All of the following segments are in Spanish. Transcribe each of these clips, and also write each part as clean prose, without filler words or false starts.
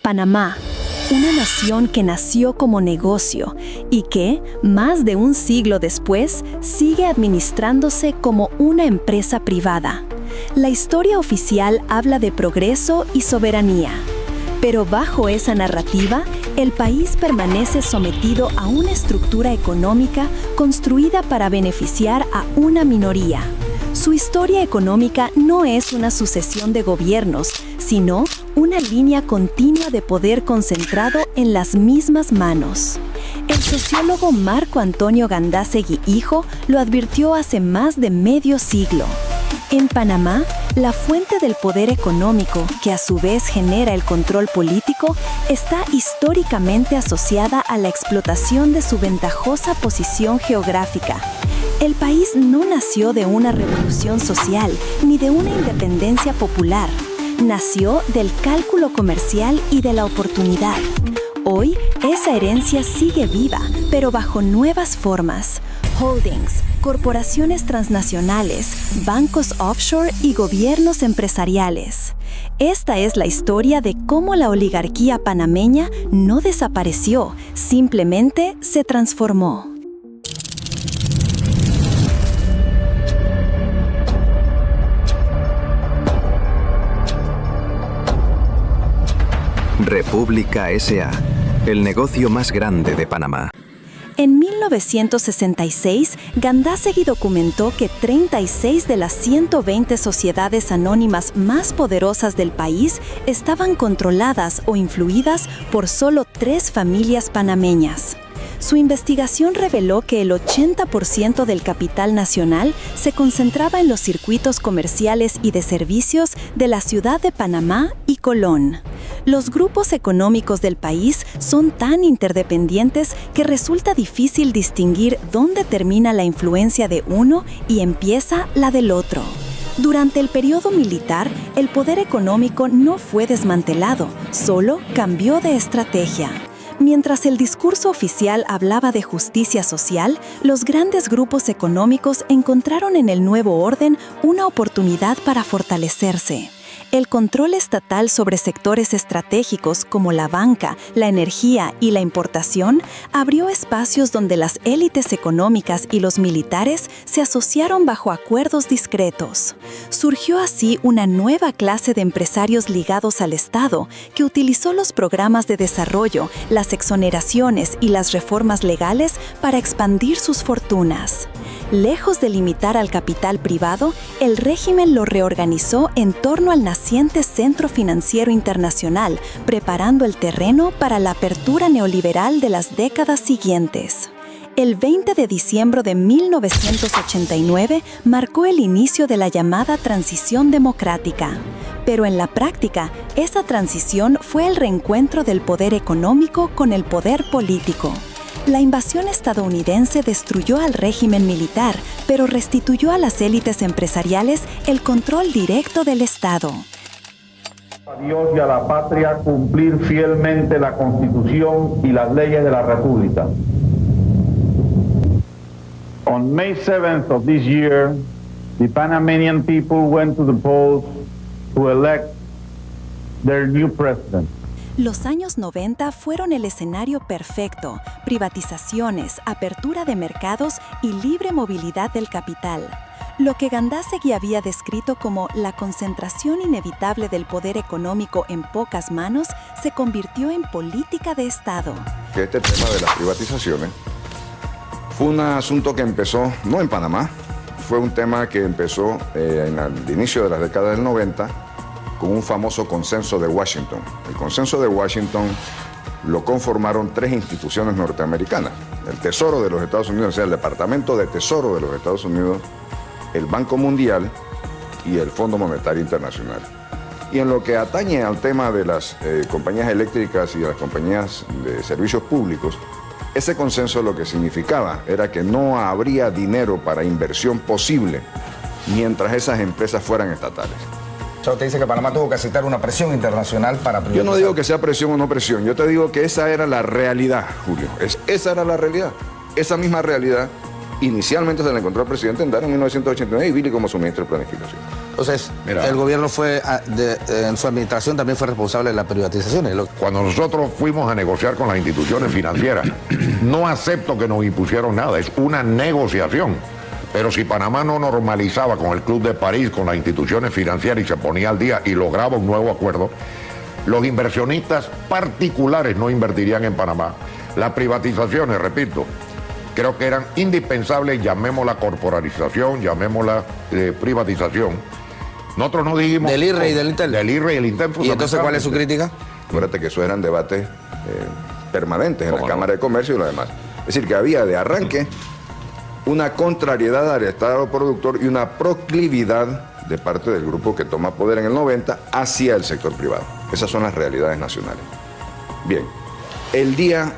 Panamá, una nación que nació como negocio y que, más de un siglo después, sigue administrándose como una empresa privada. La historia oficial habla de progreso y soberanía, pero bajo esa narrativa, el país permanece sometido a una estructura económica construida para beneficiar a una minoría. Su historia económica no es una sucesión de gobiernos, sino una línea continua de poder concentrado en las mismas manos. El sociólogo Marco Antonio Gandásegui Hijo lo advirtió hace más de medio siglo. En Panamá, la fuente del poder económico, que a su vez genera el control político, está históricamente asociada a la explotación de su ventajosa posición geográfica. El país no nació de una revolución social ni de una independencia popular. Nació del cálculo comercial y de la oportunidad. Hoy, esa herencia sigue viva, pero bajo nuevas formas. Holdings, corporaciones transnacionales, bancos offshore y gobiernos empresariales. Esta es la historia de cómo la oligarquía panameña no desapareció, simplemente se transformó. República S.A., el negocio más grande de Panamá. En 1966, Gandásegui documentó que 36 de las 120 sociedades anónimas más poderosas del país estaban controladas o influidas por solo 3 familias panameñas. Su investigación reveló que el 80% del capital nacional se concentraba en los circuitos comerciales y de servicios de la ciudad de Panamá y Colón. Los grupos económicos del país son tan interdependientes que resulta difícil distinguir dónde termina la influencia de uno y empieza la del otro. Durante el periodo militar, el poder económico no fue desmantelado, solo cambió de estrategia. Mientras el discurso oficial hablaba de justicia social, los grandes grupos económicos encontraron en el nuevo orden una oportunidad para fortalecerse. El control estatal sobre sectores estratégicos como la banca, la energía y la importación abrió espacios donde las élites económicas y los militares se asociaron bajo acuerdos discretos. Surgió así una nueva clase de empresarios ligados al Estado que utilizó los programas de desarrollo, las exoneraciones y las reformas legales para expandir sus fortunas. Lejos de limitar al capital privado, el régimen lo reorganizó en torno al naciente Centro Financiero Internacional, preparando el terreno para la apertura neoliberal de las décadas siguientes. El 20 de diciembre de 1989 marcó el inicio de la llamada transición democrática. Pero en la práctica, esa transición fue el reencuentro del poder económico con el poder político. La invasión estadounidense destruyó al régimen militar, pero restituyó a las élites empresariales el control directo del Estado. A Dios y a la patria cumplir fielmente la Constitución y las leyes de la República. On May 7th of this year, the Panamanian people went to the polls to elect their new president. Los años 90 fueron el escenario perfecto: privatizaciones, apertura de mercados y libre movilidad del capital. Lo que Gandásegui había descrito como la concentración inevitable del poder económico en pocas manos se convirtió en política de Estado. Este tema de las privatizaciones fue un asunto que empezó no en Panamá, fue un tema que empezó al inicio de las décadas del 90 con un famoso consenso de Washington. El consenso de Washington lo conformaron 3 instituciones norteamericanas: el Tesoro de los Estados Unidos, o sea, el Departamento de Tesoro de los Estados Unidos, el Banco Mundial y el Fondo Monetario Internacional. Y en lo que atañe al tema de las compañías eléctricas y de las compañías de servicios públicos, ese consenso lo que significaba era que no habría dinero para inversión posible mientras esas empresas fueran estatales. O sea, usted dice que Panamá tuvo que aceptar una presión internacional para privatizar. Yo no digo que sea presión o no presión, yo te digo que esa era la realidad, Julio. Esa era la realidad. Esa misma realidad inicialmente se la encontró el presidente Endara en 1989 y Billy como su ministro de Planificación. Entonces, Mira, el gobierno en su administración también fue responsable de las privatizaciones. Cuando nosotros fuimos a negociar con las instituciones financieras, no acepto que nos impusieron nada, es una negociación. Pero si Panamá no normalizaba con el Club de París, con las instituciones financieras y se ponía al día y lograba un nuevo acuerdo, los inversionistas particulares no invertirían en Panamá. Las privatizaciones, repito, creo que eran indispensables, llamémosla corporalización, llamémosla privatización. Nosotros no dijimos... Del IRRE y del INTEL. Del IRRE y el INTEL. ¿Y entonces cuál es su crítica? Acuérdate que eso eran debates permanentes en la Cámara de Comercio y lo demás. Es decir, que había de arranque una contrariedad al Estado productor y una proclividad de parte del grupo que toma poder en el 90 hacia el sector privado. Esas son las realidades nacionales. Bien, el día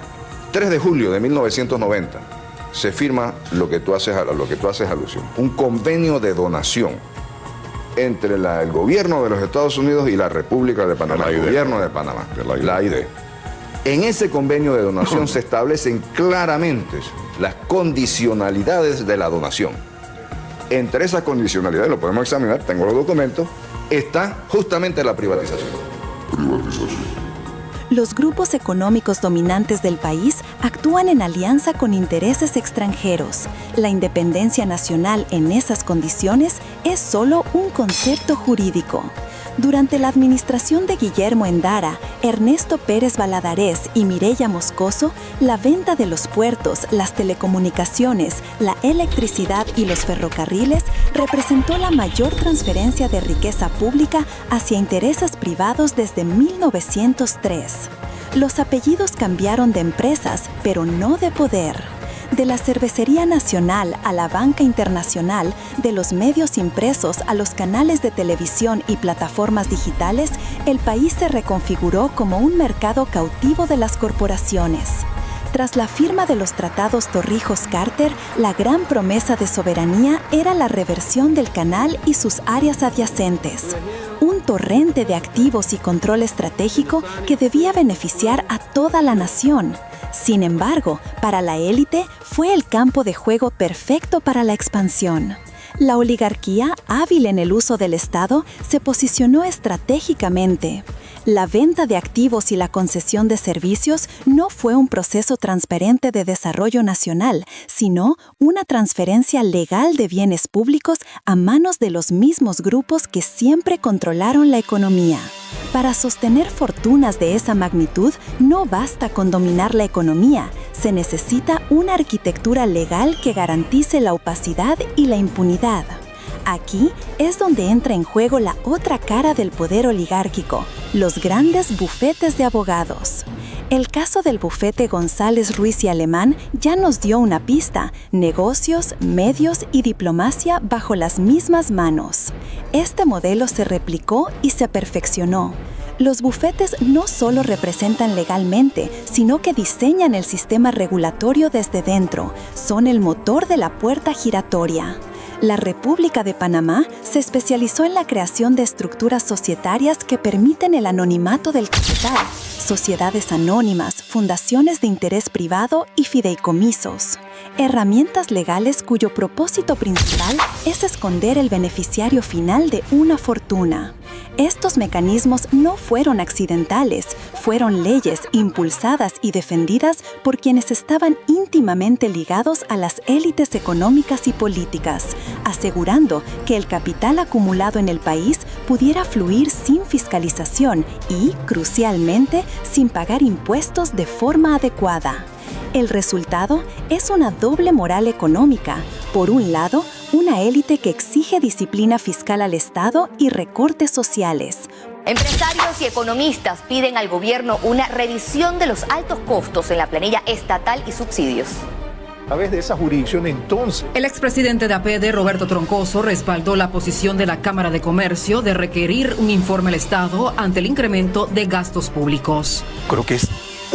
3 de julio de 1990 se firma lo que tú haces alusión, un convenio de donación entre el gobierno de los Estados Unidos y la República de Panamá, el gobierno de Panamá, la AID. En ese convenio de donación se establecen claramente las condicionalidades de la donación. Entre esas condicionalidades, lo podemos examinar, tengo los documentos, está justamente la privatización. Los grupos económicos dominantes del país actúan en alianza con intereses extranjeros. La independencia nacional en esas condiciones es solo un concepto jurídico. Durante la administración de Guillermo Endara, Ernesto Pérez Valladares y Mireya Moscoso, la venta de los puertos, las telecomunicaciones, la electricidad y los ferrocarriles representó la mayor transferencia de riqueza pública hacia intereses privados desde 1903. Los apellidos cambiaron de empresas, pero no de poder. De la cervecería nacional a la banca internacional, de los medios impresos a los canales de televisión y plataformas digitales, el país se reconfiguró como un mercado cautivo de las corporaciones. Tras la firma de los tratados Torrijos-Carter, la gran promesa de soberanía era la reversión del canal y sus áreas adyacentes. Un torrente de activos y control estratégico que debía beneficiar a toda la nación. Sin embargo, para la élite fue el campo de juego perfecto para la expansión. La oligarquía, hábil en el uso del Estado, se posicionó estratégicamente. La venta de activos y la concesión de servicios no fue un proceso transparente de desarrollo nacional, sino una transferencia legal de bienes públicos a manos de los mismos grupos que siempre controlaron la economía. Para sostener fortunas de esa magnitud, no basta con dominar la economía, se necesita una arquitectura legal que garantice la opacidad y la impunidad. Aquí es donde entra en juego la otra cara del poder oligárquico, los grandes bufetes de abogados. El caso del bufete González Ruiz y Alemán ya nos dio una pista: negocios, medios y diplomacia bajo las mismas manos. Este modelo se replicó y se perfeccionó. Los bufetes no solo representan legalmente, sino que diseñan el sistema regulatorio desde dentro, son el motor de la puerta giratoria. La República de Panamá se especializó en la creación de estructuras societarias que permiten el anonimato del capital, sociedades anónimas, fundaciones de interés privado y fideicomisos. Herramientas legales cuyo propósito principal es esconder el beneficiario final de una fortuna. Estos mecanismos no fueron accidentales, fueron leyes impulsadas y defendidas por quienes estaban íntimamente ligados a las élites económicas y políticas, asegurando que el capital acumulado en el país pudiera fluir sin fiscalización y, crucialmente, sin pagar impuestos de forma adecuada. El resultado es una doble moral económica. Por un lado, una élite que exige disciplina fiscal al Estado y recortes sociales. Empresarios y economistas piden al gobierno una revisión de los altos costos en la planilla estatal y subsidios. A través de esa jurisdicción, entonces, el expresidente de APD, Roberto Troncoso, respaldó la posición de la Cámara de Comercio de requerir un informe al Estado ante el incremento de gastos públicos. creo que es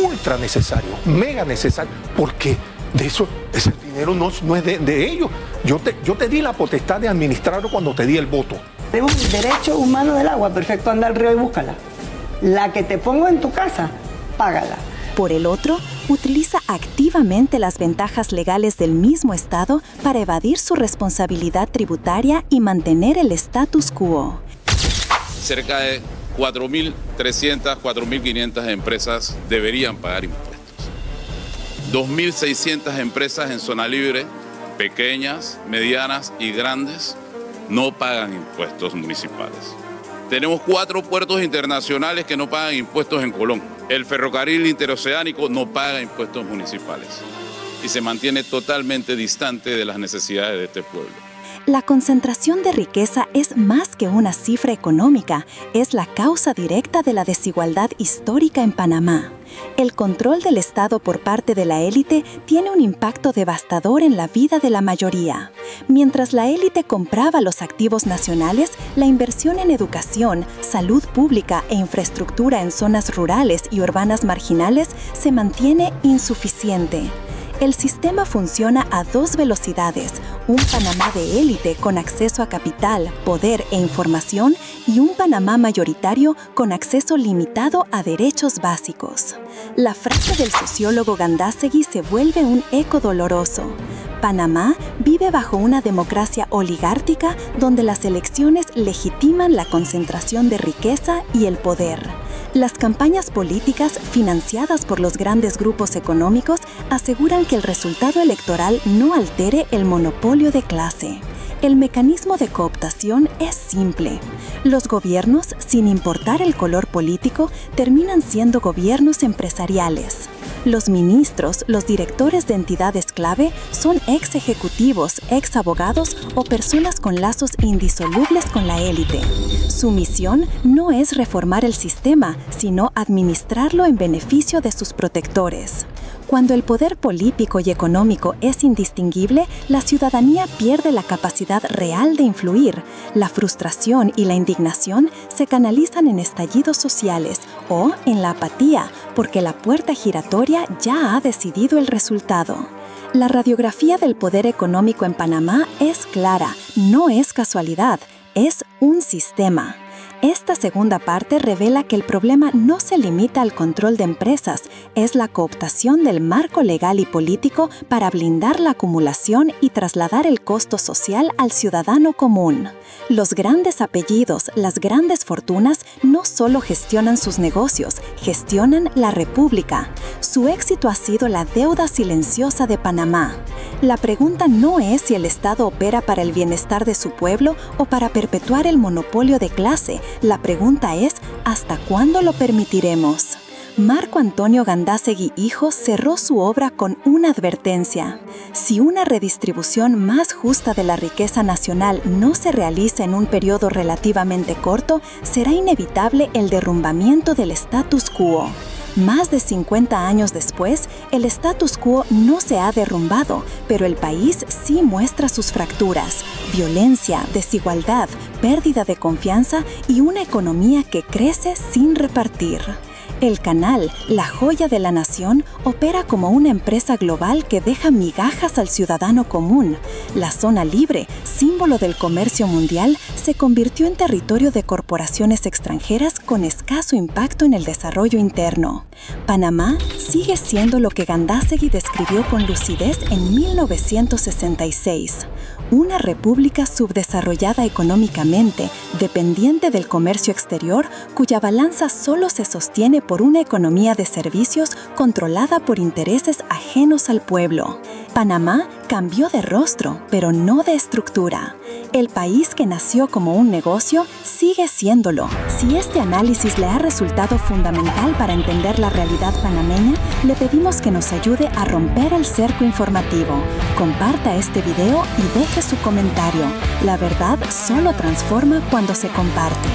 ultra necesario, mega necesario, porque de eso, ese dinero no es de ellos. Yo te di la potestad de administrarlo cuando te di el voto. Tenemos el derecho humano del agua, perfecto, anda al río y búscala. La que te pongo en tu casa, págala. Por el otro, utiliza activamente las ventajas legales del mismo Estado para evadir su responsabilidad tributaria y mantener el status quo. Cerca de 4.300, 4.500 empresas deberían pagar impuestos. 2.600 empresas en zona libre, pequeñas, medianas y grandes, no pagan impuestos municipales. Tenemos 4 puertos internacionales que no pagan impuestos en Colón. El ferrocarril interoceánico no paga impuestos municipales y se mantiene totalmente distante de las necesidades de este pueblo. La concentración de riqueza es más que una cifra económica, es la causa directa de la desigualdad histórica en Panamá. El control del Estado por parte de la élite tiene un impacto devastador en la vida de la mayoría. Mientras la élite compraba los activos nacionales, la inversión en educación, salud pública e infraestructura en zonas rurales y urbanas marginales se mantiene insuficiente. El sistema funciona a 2 velocidades, un Panamá de élite con acceso a capital, poder e información y un Panamá mayoritario con acceso limitado a derechos básicos. La frase del sociólogo Gandásegui se vuelve un eco doloroso. Panamá vive bajo una democracia oligárquica donde las elecciones legitiman la concentración de riqueza y el poder. Las campañas políticas financiadas por los grandes grupos económicos aseguran que el resultado electoral no altere el monopolio de clase. El mecanismo de cooptación es simple. Los gobiernos, sin importar el color político, terminan siendo gobiernos empresariales. Los ministros, los directores de entidades clave, son ex ejecutivos, ex abogados o personas con lazos indisolubles con la élite. Su misión no es reformar el sistema, sino administrarlo en beneficio de sus protectores. Cuando el poder político y económico es indistinguible, la ciudadanía pierde la capacidad real de influir. La frustración y la indignación se canalizan en estallidos sociales o en la apatía, porque la puerta giratoria ya ha decidido el resultado. La radiografía del poder económico en Panamá es clara, no es casualidad, es un sistema. Esta segunda parte revela que el problema no se limita al control de empresas, es la cooptación del marco legal y político para blindar la acumulación y trasladar el costo social al ciudadano común. Los grandes apellidos, las grandes fortunas, no solo gestionan sus negocios, gestionan la República. Su éxito ha sido la deuda silenciosa de Panamá. La pregunta no es si el Estado opera para el bienestar de su pueblo o para perpetuar el monopolio de clase. La pregunta es, ¿hasta cuándo lo permitiremos? Marco Antonio Gandásegui Hijo cerró su obra con una advertencia. Si una redistribución más justa de la riqueza nacional no se realiza en un periodo relativamente corto, será inevitable el derrumbamiento del status quo. Más de 50 años después, el status quo no se ha derrumbado, pero el país sí muestra sus fracturas: violencia, desigualdad, pérdida de confianza y una economía que crece sin repartir. El canal, la joya de la nación, opera como una empresa global que deja migajas al ciudadano común. La zona libre, símbolo del comercio mundial, se convirtió en territorio de corporaciones extranjeras con escaso impacto en el desarrollo interno. Panamá sigue siendo lo que Gandásegui describió con lucidez en 1966. Una república subdesarrollada económicamente, dependiente del comercio exterior, cuya balanza solo se sostiene por una economía de servicios controlada por intereses ajenos al pueblo. Panamá cambió de rostro, pero no de estructura. El país que nació como un negocio sigue siéndolo. Si este análisis le ha resultado fundamental para entender la realidad panameña, le pedimos que nos ayude a romper el cerco informativo. Comparta este video y deje su comentario. La verdad solo transforma cuando se comparte.